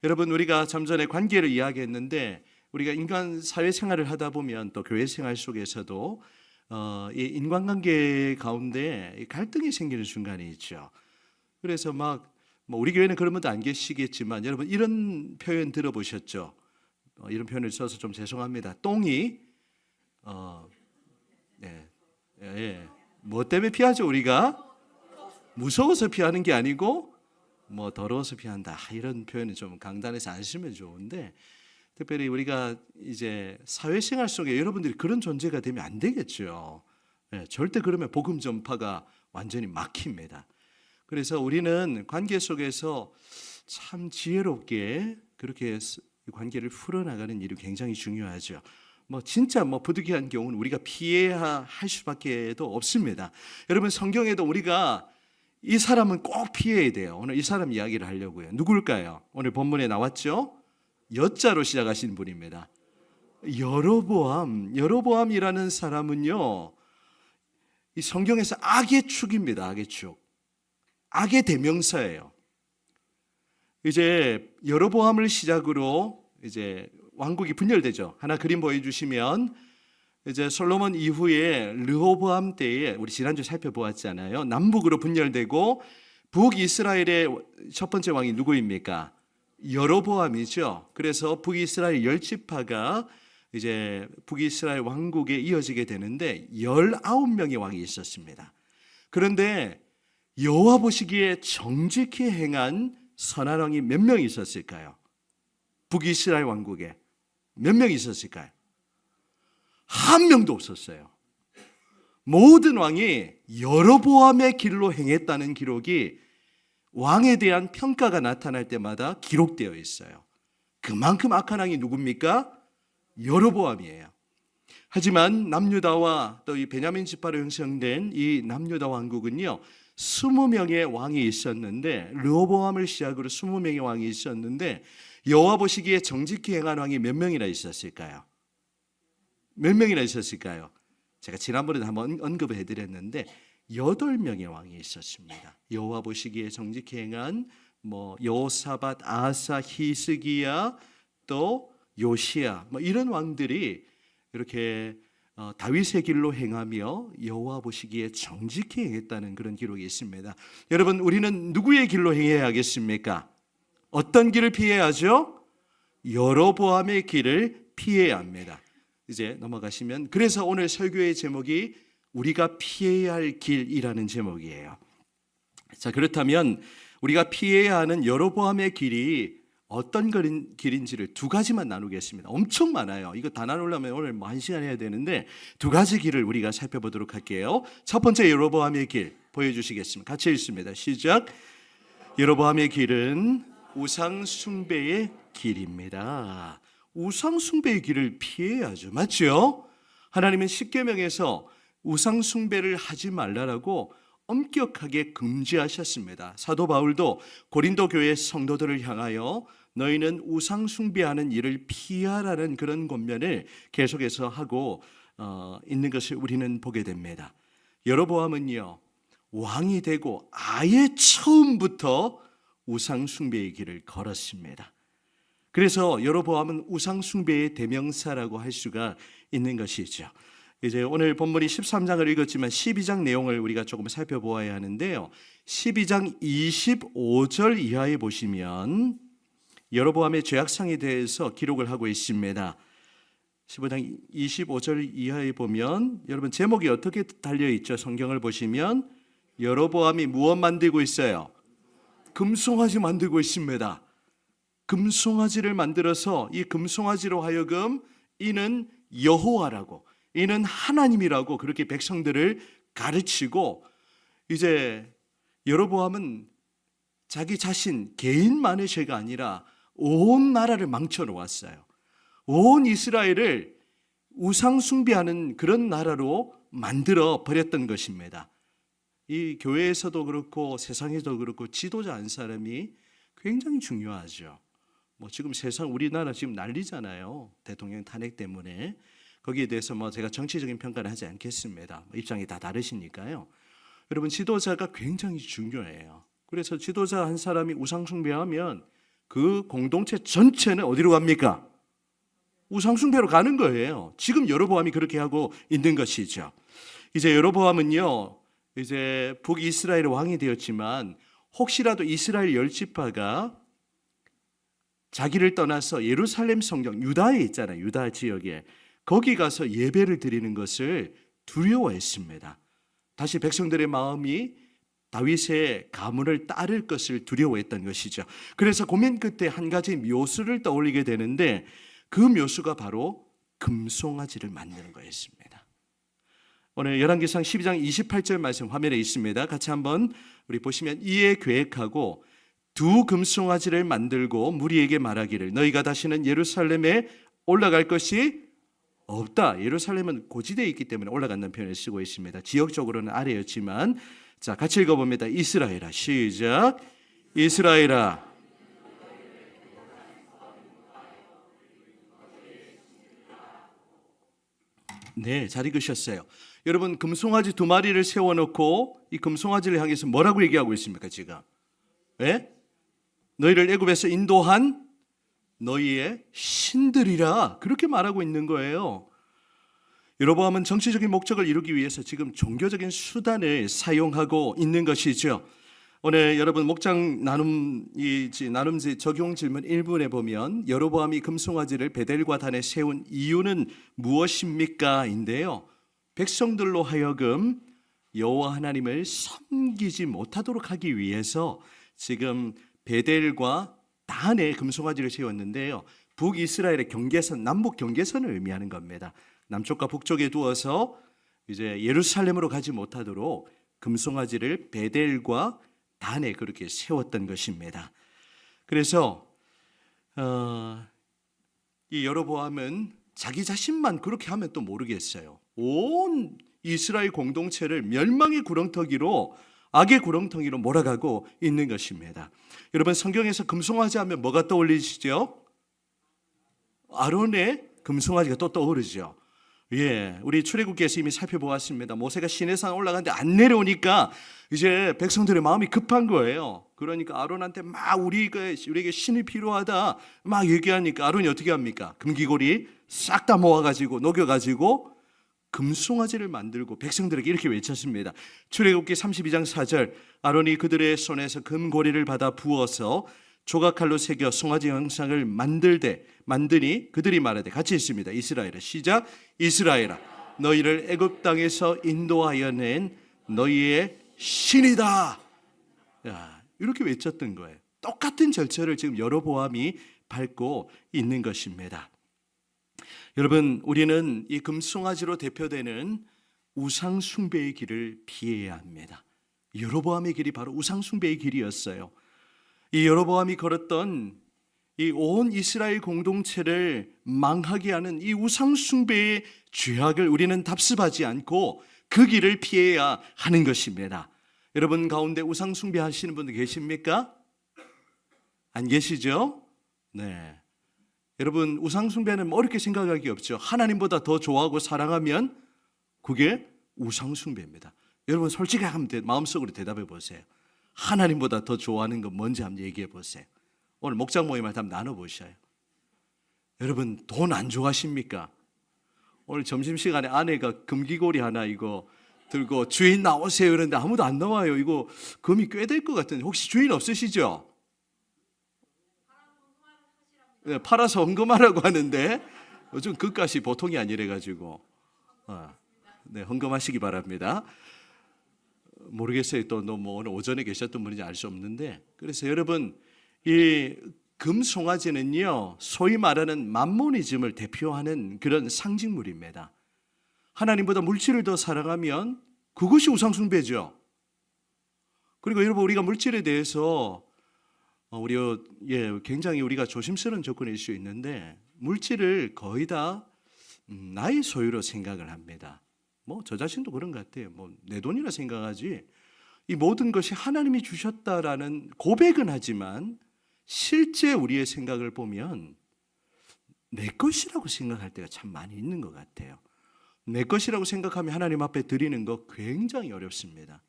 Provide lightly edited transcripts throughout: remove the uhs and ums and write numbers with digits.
여러분, 우리가 좀 전에 관계를 이야기했는데 우리가 인간 사회생활을 하다 보면 또 교회 생활 속에서도 이 인간관계 가운데 갈등이 생기는 순간이 있죠. 그래서 뭐 우리 교회는 그런 분도 안 계시겠지만 여러분 이런 표현 들어보셨죠? 이런 표현을 써서 좀 죄송합니다. 똥이 네, 예, 뭐 때문에 피하죠? 우리가 무서워서 피하는 게 아니고 뭐 더러워서 피한다, 이런 표현은 좀 강단에서 안 쓰면 좋은데, 특별히 우리가 이제 사회생활 속에 여러분들이 그런 존재가 되면 안 되겠죠. 절대 그러면 복음 전파가 완전히 막힙니다. 그래서 우리는 관계 속에서 참 지혜롭게 그렇게 관계를 풀어나가는 일이 굉장히 중요하죠. 진짜 부득이한 경우는 우리가 피해야 할 수밖에도 없습니다. 여러분, 성경에도 우리가 이 사람은 꼭 피해야 돼요. 오늘 이 사람 이야기를 하려고요. 누굴까요? 오늘 본문에 나왔죠? 여자로 시작하신 분입니다. 여로보암이라는 사람은요, 이 성경에서 악의 축입니다. 악의 축. 악의 대명사예요. 이제 여로보암을 시작으로 이제 왕국이 분열되죠. 하나 그림 보여주시면, 이제 솔로몬 이후에 르호보암 때에 우리 지난주 살펴보았잖아요. 남북으로 분열되고 북이스라엘의 첫 번째 왕이 누구입니까? 여로보암이죠. 그래서 북이스라엘 10지파가 이제 북이스라엘 왕국에 이어지게 되는데 19명의 왕이 있었습니다. 그런데 여호와 보시기에 정직히 행한 선한 왕이 몇 명 있었을까요? 북이스라엘 왕국에 몇 명 있었을까요? 한 명도 없었어요. 모든 왕이 여로보암의 길로 행했다는 기록이 왕에 대한 평가가 나타날 때마다 기록되어 있어요. 그만큼 악한 왕이 누굽니까? 여로보암이에요. 하지만 남유다와 또 이 베냐민 지파로 형성된 이 남유다 왕국은요, 20명의 왕이 있었는데, 르호보암을 시작으로 20명의 왕이 있었는데, 여호와 보시기에 정직히 행한 왕이 몇 명이나 있었을까요? 몇 명이나 있었을까요? 제가 지난번에도 한번 언급을 해드렸는데 8명의 왕이 있었습니다. 여호와 보시기에 정직히 행한 여호사밧, 아사, 히스기야, 또 요시야, 이런 왕들이 이렇게 다윗의 길로 행하며 여호와 보시기에 정직히 행했다는 그런 기록이 있습니다. 여러분, 우리는 누구의 길로 행해야 하겠습니까? 어떤 길을 피해야 하죠? 여로보암의 길을 피해야 합니다. 이제 넘어가시면, 그래서 오늘 설교의 제목이 우리가 피해야 할 길이라는 제목이에요. 자, 그렇다면 우리가 피해야 하는 여로보암의 길이 어떤 길인지를 두 가지만 나누겠습니다. 엄청 많아요. 이거 다 나누려면 오늘 1시간 해야 되는데 두 가지 길을 우리가 살펴보도록 할게요. 첫 번째, 여로보암의 길 보여주시겠습니다. 같이 읽습니다. 시작. 여로보암의 길은 우상 숭배의 길입니다. 우상 숭배의 길을 피해야죠. 맞죠? 하나님은 십계명에서 우상 숭배를 하지 말라라고 엄격하게 금지하셨습니다. 사도 바울도 고린도 교회 성도들을 향하여 너희는 우상 숭배하는 일을 피하라는 그런 권면을 계속해서 하고 있는 것을 우리는 보게 됩니다. 여로보암은요, 왕이 되고 아예 처음부터 우상 숭배의 길을 걸었습니다. 그래서 여로보암은 우상 숭배의 대명사라고 할 수가 있는 것이죠. 이제 오늘 본문이 13장을 읽었지만 12장 내용을 우리가 조금 살펴보아야 하는데요. 12장 25절 이하에 보시면 여로보암의 죄악상에 대해서 기록을 하고 있습니다. 15장 25절 이하에 보면 여러분 제목이 어떻게 달려있죠? 성경을 보시면 여로보암이 무엇 만들고 있어요? 금송아지 만들고 있습니다. 금송아지를 만들어서 이 금송아지로 하여금 이는 여호와라고, 이는 하나님이라고 그렇게 백성들을 가르치고, 이제 여로보암은 자기 자신 개인만의 죄가 아니라 온 나라를 망쳐 놓았어요. 온 이스라엘을 우상 숭배하는 그런 나라로 만들어 버렸던 것입니다. 이 교회에서도 그렇고 세상에도 그렇고 지도자 한 사람이 굉장히 중요하죠. 지금 세상 우리나라 지금 난리잖아요. 대통령 탄핵 때문에. 거기에 대해서 제가 정치적인 평가를 하지 않겠습니다. 입장이 다 다르시니까요. 여러분, 지도자가 굉장히 중요해요. 그래서 지도자 한 사람이 우상 숭배하면 그 공동체 전체는 어디로 갑니까? 우상숭배로 가는 거예요. 지금 여로보암이 그렇게 하고 있는 것이죠. 이제 여로보암은요, 이제 북이스라엘 왕이 되었지만 혹시라도 이스라엘 10지파가 자기를 떠나서 예루살렘 성경, 유다에 있잖아요. 유다 지역에. 거기 가서 예배를 드리는 것을 두려워했습니다. 다시 백성들의 마음이 다윗의 가문을 따를 것을 두려워했던 것이죠. 그래서 고민 끝에 한 가지 묘수를 떠올리게 되는데 그 묘수가 바로 금송아지를 만드는 거였습니다. 오늘 열왕기상 12장 28절 말씀 화면에 있습니다. 같이 한번 우리 보시면 이에 계획하고 두 금송아지를 만들고 무리에게 말하기를 너희가 다시는 예루살렘에 올라갈 것이 없다. 예루살렘은 고지대에 있기 때문에 올라간다는 표현을 쓰고 있습니다. 지역적으로는 아래였지만 자, 같이 읽어봅니다. 이스라엘아, 시작. 이스라엘아. 네, 잘 읽으셨어요. 여러분, 금송아지 2마리를 세워놓고 이 금송아지를 향해서 뭐라고 얘기하고 있습니까 지금? 예? 너희를 애굽에서 인도한 너희의 신들이라 그렇게 말하고 있는 거예요. 여로보암은 정치적인 목적을 이루기 위해서 지금 종교적인 수단을 사용하고 있는 것이죠. 오늘 여러분 목장 나눔지 적용 질문 1번에 보면 여로보암이 금송아지를 베델과 단에 세운 이유는 무엇입니까? 인데요. 백성들로 하여금 여호와 하나님을 섬기지 못하도록 하기 위해서 지금 베델과 단에 금송아지를 세웠는데요. 북이스라엘의 경계선, 남북 경계선을 의미하는 겁니다. 남쪽과 북쪽에 두어서 이제 예루살렘으로 가지 못하도록 금송아지를 베델과 단에 그렇게 세웠던 것입니다. 그래서 이 여로보암은 자기 자신만 그렇게 하면 또 모르겠어요. 온 이스라엘 공동체를 멸망의 구렁텅이로, 악의 구렁텅이로 몰아가고 있는 것입니다. 여러분 성경에서 금송아지 하면 뭐가 떠올리시죠? 아론의 금송아지가 또 떠오르죠. 예, 우리 출애굽기에서 이미 살펴보았습니다. 모세가 시내산 올라가는데 안 내려오니까 이제 백성들의 마음이 급한 거예요. 그러니까 아론한테 막 우리에게 신이 필요하다 막 얘기하니까 아론이 어떻게 합니까? 금기고리 싹 다 모아가지고 녹여가지고 금송아지를 만들고 백성들에게 이렇게 외쳤습니다. 출애굽기 32장 4절 아론이 그들의 손에서 금고리를 받아 부어서 조각칼로 새겨 송아지 형상을 만드니 그들이 말하되 같이 있습니다. 이스라엘아, 시작. 이스라엘아, 너희를 애굽 땅에서 인도하여 낸 너희의 신이다. 야, 이렇게 외쳤던 거예요. 똑같은 절차를 지금 여로보암이 밟고 있는 것입니다. 여러분, 우리는 이 금송아지로 대표되는 우상 숭배의 길을 피해야 합니다. 여로보암의 길이 바로 우상 숭배의 길이었어요. 이 여로보암이 걸었던 이 온 이스라엘 공동체를 망하게 하는 이 우상 숭배의 죄악을 우리는 답습하지 않고 그 길을 피해야 하는 것입니다. 여러분 가운데 우상 숭배하시는 분들 계십니까? 안 계시죠? 네. 여러분 우상 숭배는 어렵게 생각할 게 없죠. 하나님보다 더 좋아하고 사랑하면 그게 우상 숭배입니다. 여러분 솔직하게 마음속으로 대답해 보세요. 하나님보다 더 좋아하는 건 뭔지 한번 얘기해 보세요. 오늘 목장 모임을 한번 나눠보셔요. 여러분 돈 안 좋아하십니까? 오늘 점심시간에 아내가 금기고리 하나 이거 들고 주인 나오세요 그러는데 아무도 안 나와요. 이거 금이 꽤 될 것 같은데 혹시 주인 없으시죠? 네, 팔아서 헌금하라고 하는데 요즘 그값이 보통이 아니래가지고 네, 헌금하시기 바랍니다. 모르겠어요. 또 뭐 오늘 오전에 계셨던 분인지 알 수 없는데 그래서 여러분 이 금송아지는요 소위 말하는 맘모니즘을 대표하는 그런 상징물입니다. 하나님보다 물질을 더 사랑하면 그것이 우상숭배죠. 그리고 여러분 우리가 물질에 대해서 굉장히 우리가 조심스러운 접근일 수 있는데 물질을 거의 다 나의 소유로 생각을 합니다. 뭐 저 자신도 그런 것 같아요. 뭐 내 돈이라 생각하지. 이 모든 것이 하나님이 주셨다라는 고백은 하지만 실제 우리의 생각을 보면 내 것이라고 생각할 때가 참 많이 있는 것 같아요. 내 것이라고 생각하면 하나님 앞에 드리는 거 굉장히 어렵습니다.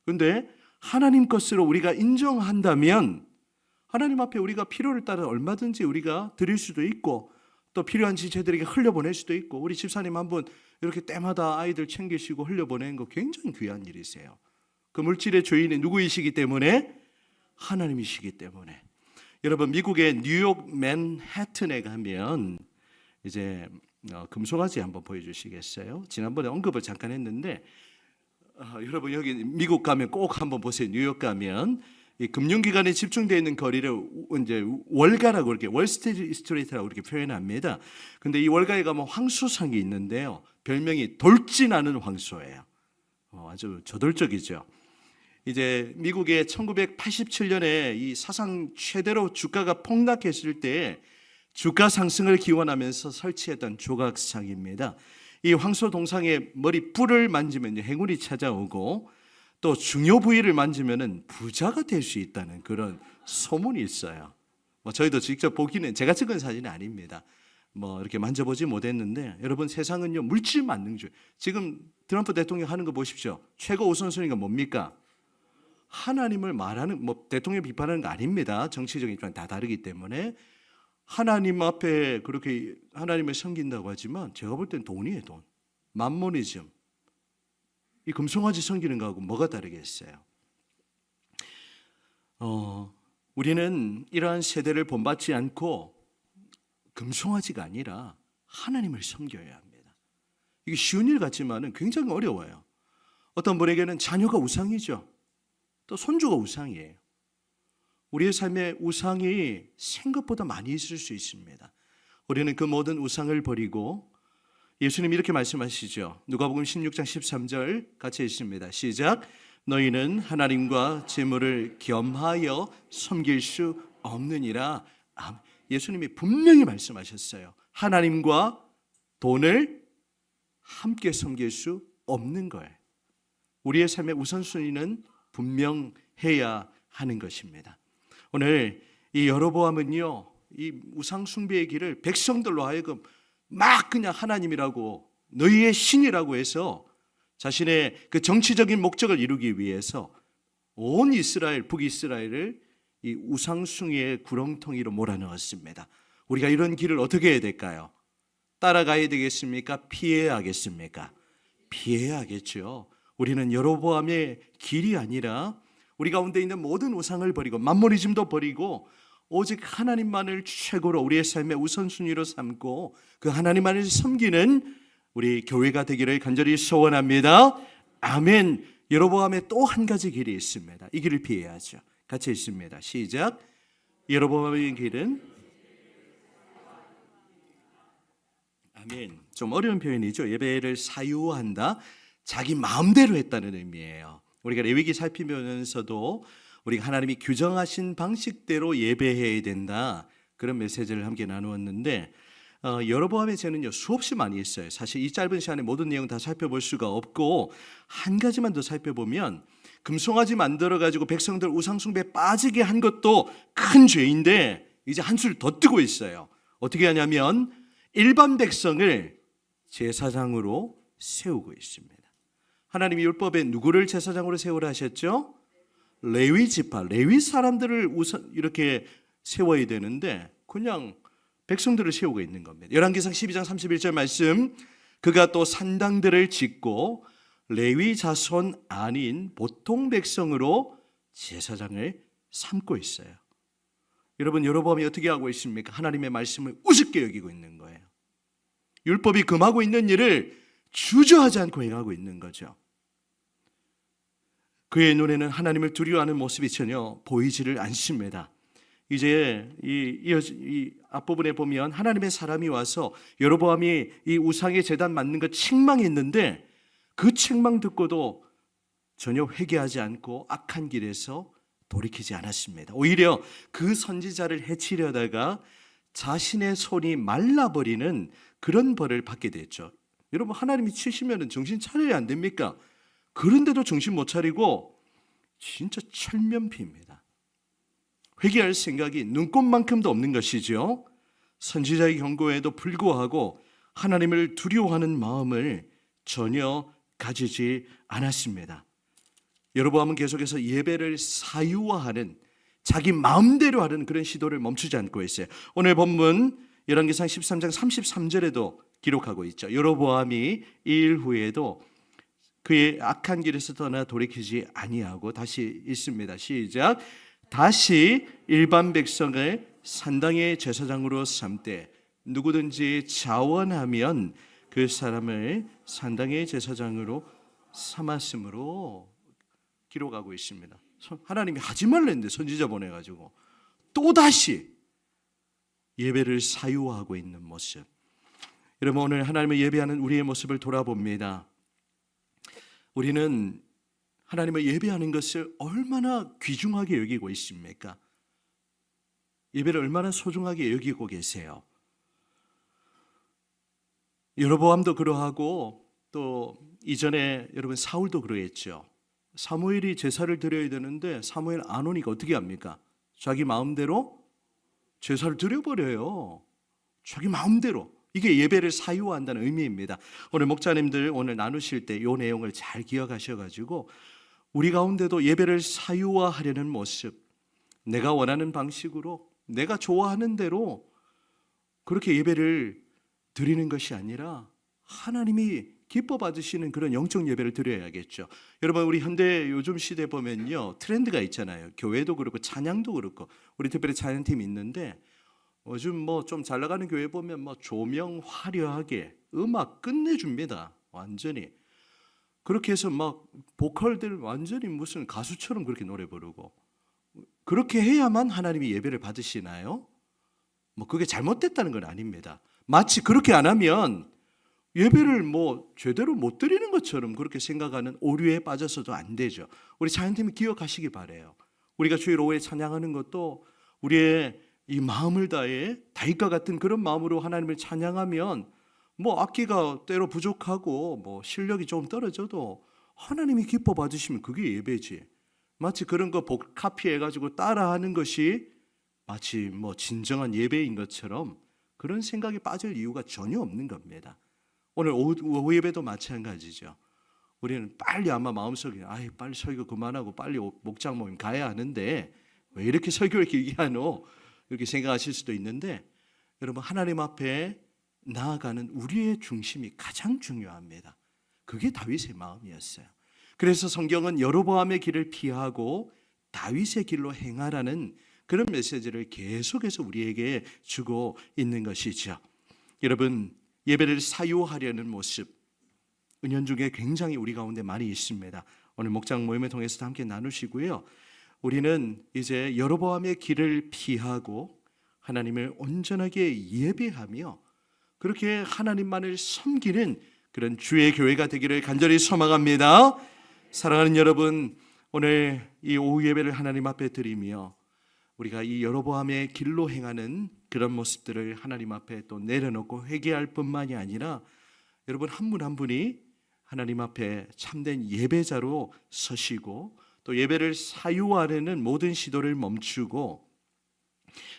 그런데 하나님 것으로 우리가 인정한다면 하나님 앞에 우리가 필요를 따라 얼마든지 우리가 드릴 수도 있고 또 필요한 지체들에게 흘려보낼 수도 있고, 우리 집사님 한 분 이렇게 때마다 아이들 챙기시고 흘려보내는 거 굉장히 귀한 일이세요. 그 물질의 주인이 누구이시기 때문에? 하나님이시기 때문에. 여러분, 미국의 뉴욕 맨해튼에 가면 이제 금송아지 한번 보여주시겠어요? 지난번에 언급을 잠깐 했는데 여러분 여기 미국 가면 꼭 한번 보세요. 뉴욕 가면 이 금융기관에 집중되어 있는 거리를 이제 월가라고 이렇게 월스트리트라고 이렇게 표현합니다. 근데 이 월가에 가면 황소상이 있는데요. 별명이 돌진하는 황소예요. 아주 저돌적이죠. 이제 미국의 1987년에 이 사상 최대로 주가가 폭락했을 때 주가 상승을 기원하면서 설치했던 조각상입니다. 이 황소 동상의 머리 뿔을 만지면 행운이 찾아오고 또 중요 부위를 만지면 부자가 될 수 있다는 그런 소문이 있어요. 저희도 직접 보기는, 제가 찍은 사진이 아닙니다. 이렇게 만져보지 못했는데, 여러분 세상은요 물질 만능주의. 지금 트럼프 대통령 하는 거 보십시오. 최고 우선순위가 뭡니까? 하나님을 말하는, 대통령 비판하는 거 아닙니다. 정치적인 입장 다 다르기 때문에. 하나님 앞에 그렇게 하나님을 섬긴다고 하지만 제가 볼 땐 돈이에요, 돈. 만모니즘. 이 금송아지 섬기는 거하고 뭐가 다르겠어요? 우리는 이러한 세대를 본받지 않고 금송아지가 아니라 하나님을 섬겨야 합니다. 이게 쉬운 일 같지만 굉장히 어려워요. 어떤 분에게는 자녀가 우상이죠. 또 손주가 우상이에요. 우리의 삶에 우상이 생각보다 많이 있을 수 있습니다. 우리는 그 모든 우상을 버리고, 예수님이 이렇게 말씀하시죠. 누가복음 16장 13절 같이 읽습니다. 시작. 너희는 하나님과 재물을 겸하여 섬길 수 없느니라. 예수님이 분명히 말씀하셨어요. 하나님과 돈을 함께 섬길 수 없는 거예요. 우리의 삶의 우선순위는 분명해야 하는 것입니다. 오늘 이 여로보암은요, 이 우상 숭배의 길을 백성들로 하여금 막 그냥 하나님이라고, 너희의 신이라고 해서 자신의 그 정치적인 목적을 이루기 위해서 온 이스라엘, 북이스라엘을 이 우상숭배의 구렁텅이로 몰아넣었습니다. 우리가 이런 길을 어떻게 해야 될까요? 따라가야 되겠습니까? 피해야 하겠습니까? 피해야 하겠죠. 우리는 여로보암의 길이 아니라 우리 가운데 있는 모든 우상을 버리고 만모니즘도 버리고 오직 하나님만을 최고로 우리의 삶의 우선순위로 삼고 그 하나님만을 섬기는 우리 교회가 되기를 간절히 소원합니다. 아멘. 여로보암의 또 한 가지 길이 있습니다. 이 길을 피해야죠. 같이 읽습니다. 시작. 여로보암의 길은, 아멘. 좀 어려운 표현이죠. 예배를 사유한다. 자기 마음대로 했다는 의미예요. 우리가 레위기 살피면서도 우리가 하나님이 규정하신 방식대로 예배해야 된다, 그런 메시지를 함께 나누었는데, 여로보암의 죄는요 수없이 많이 있어요. 사실 이 짧은 시간에 모든 내용 다 살펴볼 수가 없고, 한 가지만 더 살펴보면 금송아지 만들어가지고 백성들 우상숭배에 빠지게 한 것도 큰 죄인데 이제 한술 더 뜨고 있어요. 어떻게 하냐면 일반 백성을 제사장으로 세우고 있습니다. 하나님이 율법에 누구를 제사장으로 세우라 하셨죠? 레위 지파, 레위 사람들을 이렇게 세워야 되는데 그냥 백성들을 세우고 있는 겁니다. 열왕기상 12장 31절 말씀, 그가 또 산당들을 짓고 레위 자손 아닌 보통 백성으로 제사장을 삼고 있어요. 여러분, 여로보암이 어떻게 하고 있습니까? 하나님의 말씀을 우습게 여기고 있는 거예요. 율법이 금하고 있는 일을 주저하지 않고 행하고 있는 거죠. 그의 눈에는 하나님을 두려워하는 모습이 전혀 보이지를 않습니다. 이제 이 앞부분에 보면 하나님의 사람이 와서 여로보암이 이 우상의 제단 만든 거 책망했는데 그 책망 듣고도 전혀 회개하지 않고 악한 길에서 돌이키지 않았습니다. 오히려 그 선지자를 해치려다가 자신의 손이 말라버리는 그런 벌을 받게 됐죠. 여러분, 하나님이 치시면 정신 차려야 안 됩니까? 그런데도 정신 못 차리고 진짜 철면피입니다. 회개할 생각이 눈꼽만큼도 없는 것이죠. 선지자의 경고에도 불구하고 하나님을 두려워하는 마음을 전혀 가지지 않았습니다. 여로보암은 계속해서 예배를 사유화하는 자기 마음대로 하는 그런 시도를 멈추지 않고 있어요. 오늘 본문 열왕기상 13장 33절에도 기록하고 있죠. 여로보암이 이 일 후에도 그의 악한 길에서 떠나 돌이키지 아니하고, 다시 있습니다. 시작. 다시 일반 백성을 산당의 제사장으로 삼되 누구든지 자원하면 그 사람을 산당의 제사장으로 삼았으므로 기록하고 있습니다. 하나님이 하지 말랬는데 선지자 보내가지고 또다시 예배를 사유화하고 있는 모습. 여러분, 오늘 하나님을 예배하는 우리의 모습을 돌아봅니다. 우리는 하나님을 예배하는 것을 얼마나 귀중하게 여기고 있습니까? 예배를 얼마나 소중하게 여기고 계세요? 여로보암도 그러하고 또 이전에 여러분 사울도 그러했죠. 사무엘이 제사를 드려야 되는데 사무엘 안 오니까 어떻게 합니까? 자기 마음대로 제사를 드려버려요. 자기 마음대로. 이게 예배를 사유화한다는 의미입니다. 오늘 목자님들 오늘 나누실 때 이 내용을 잘 기억하셔가지고 우리 가운데도 예배를 사유화하려는 모습, 내가 원하는 방식으로 내가 좋아하는 대로 그렇게 예배를 드리는 것이 아니라 하나님이 기뻐 받으시는 그런 영적 예배를 드려야겠죠. 여러분, 우리 현대 요즘 시대 보면요, 트렌드가 있잖아요. 교회도 그렇고 찬양도 그렇고, 우리 특별히 찬양팀이 있는데 요즘 뭐 좀 잘 나가는 교회 보면 뭐 조명 화려하게 음악 끝내줍니다. 완전히 그렇게 해서 막 보컬들 완전히 무슨 가수처럼 그렇게 노래 부르고, 그렇게 해야만 하나님이 예배를 받으시나요? 뭐 그게 잘못됐다는 건 아닙니다. 마치 그렇게 안 하면 예배를 뭐 제대로 못 드리는 것처럼 그렇게 생각하는 오류에 빠져서도 안 되죠. 우리 찬양팀이 기억하시기 바라요. 우리가 주일 오후에 찬양하는 것도 우리의 이 마음을 다해 다윗과 같은 그런 마음으로 하나님을 찬양하면 뭐 악기가 때로 부족하고 뭐 실력이 좀 떨어져도 하나님이 기뻐 받으시면 그게 예배지. 마치 그런 거 카피해 가지고 따라하는 것이 마치 뭐 진정한 예배인 것처럼 그런 생각에 빠질 이유가 전혀 없는 겁니다. 오늘 오후 예배도 마찬가지죠. 우리는 빨리 아마 마음속에 빨리 설교 그만하고 빨리 목장 모임 가야 하는데 왜 이렇게 설교를 길게 하노? 이렇게 생각하실 수도 있는데, 여러분, 하나님 앞에 나아가는 우리의 중심이 가장 중요합니다. 그게 다윗의 마음이었어요. 그래서 성경은 여로보암의 길을 피하고 다윗의 길로 행하라는 그런 메시지를 계속해서 우리에게 주고 있는 것이죠. 여러분, 예배를 사유하려는 모습, 은연중에 굉장히 우리 가운데 많이 있습니다. 오늘 목장 모임을 통해서도 함께 나누시고요. 우리는 이제 여로보암의 길을 피하고 하나님을 온전하게 예배하며 그렇게 하나님만을 섬기는 그런 주의 교회가 되기를 간절히 소망합니다. 사랑하는 여러분, 오늘 이 오후 예배를 하나님 앞에 드리며 우리가 이 여로보암의 길로 행하는 그런 모습들을 하나님 앞에 또 내려놓고 회개할 뿐만이 아니라 여러분 한 분 한 분이 하나님 앞에 참된 예배자로 서시고 또 예배를 사유하려는 모든 시도를 멈추고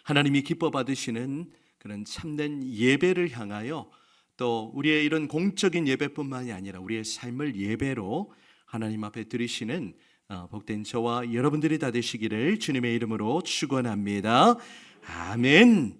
하나님이 기뻐 받으시는 그런 참된 예배를 향하여 또 우리의 이런 공적인 예배뿐만이 아니라 우리의 삶을 예배로 하나님 앞에 드리시는 복된 저와 여러분들이 다 되시기를 주님의 이름으로 축원합니다. 아멘.